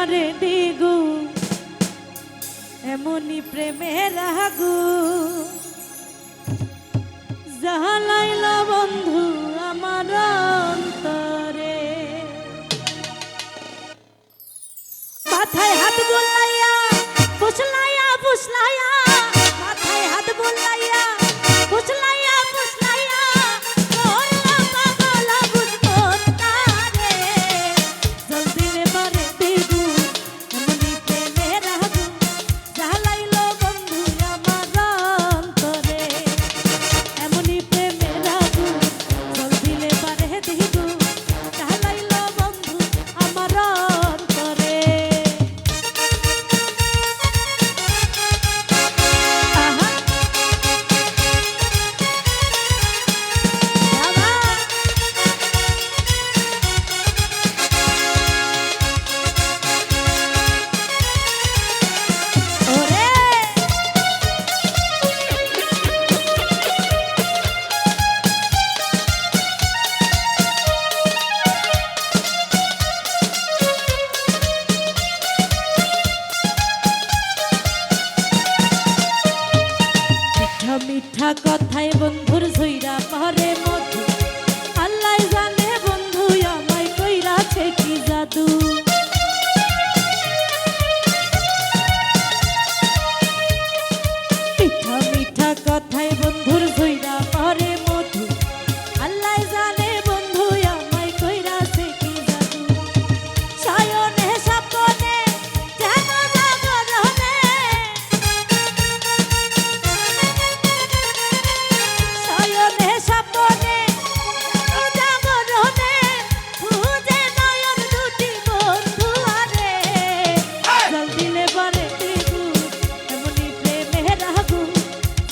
বারে দিগু এমনি প্রেমের আগু জালাইলা বন্ধু আমার অন্তরে মাথায় হাত বুলাইয়া ফুসলাইয়া ফুসলাইয়া মাথায় হাত বুলাইয়া ফুসলাইয়া ফুসলাইয়া করলা পাগলা বুঝবো তারে জলদি রে বারে দিগু এমনি প্রেমের আগু জালাইলো বন্ধু আমার অন্তরে এমনি প্রেমের আগু জলদি রে বারে দিগু জালাইলো বন্ধু আমার অন্তরে মিঠা কথায় বন্ধুর ঝইরা পরে মধু আল্লাহ জানে বন্ধু আমায় কইরাছে কি জাদু মিঠা মিঠা কথায় বন্ধুর ঝইরা পরে মধু আল্লাহ জানে বন্ধু আমায় কইরাছে কি জাদু সায়নে সাপনে যেন জাগরণে সায়নে সাপনে জাগরণে খুঁজে নয়ন দুটি বন্ধু আরে জল দিলে বারে দিগু এমনি প্রেমের আগু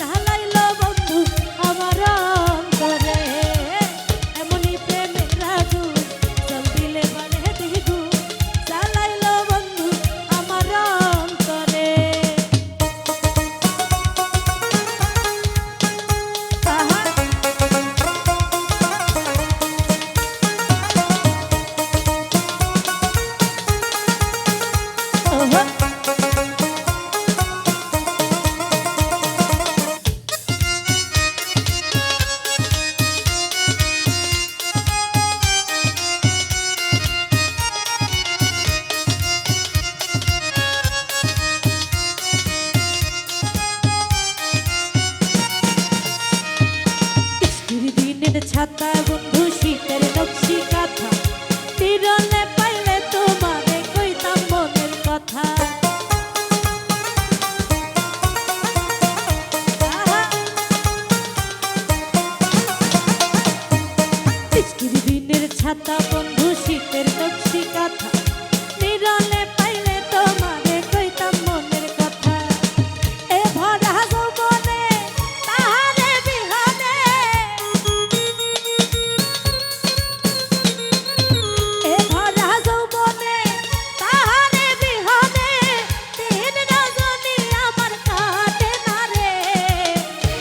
জালাইলো বন্ধু আমার অন্তরে এমনি প্রেমের আগু জল দিলে বারে দিগু জালাইলো বন্ধু আমার অন্তরে আহা ওহো দিনের ছাতা বন্ধু শীতের নকশি কাঁথা তীরলে পাইলে তোমারে কইতাম মনের কথা দিনের ছাতা বন্ধু শীতের নকশি কাঁথা তীরলে পাইলে তোমারে কইতাম মনের কথা এ ভরা যৌবনে তাহারে বিহনে এ ভরা যৌবনে তাহারে বিহনে তিন রজনী আমার কাটে না রে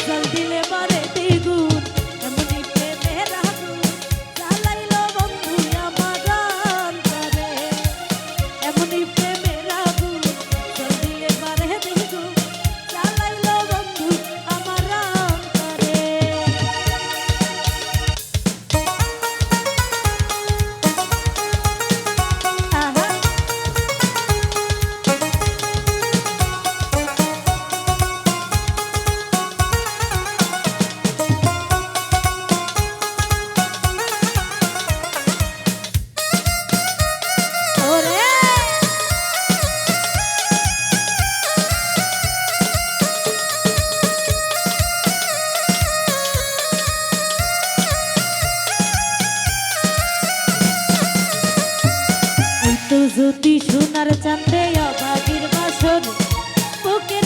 জল দিলে বারে দ্বিগুণ এমনি প্রেমের আগুন জ্বালাইলো বন্ধু আমার অন্তরে এমনি প্রেমের আগুন জল দিলে বারে দ্বিগুণ জ্বালাইলো বন্ধু আমার অন্তরে আহা ওরে ওই তো যদি সোনার চাঁদে অবাগির বাসর বুকের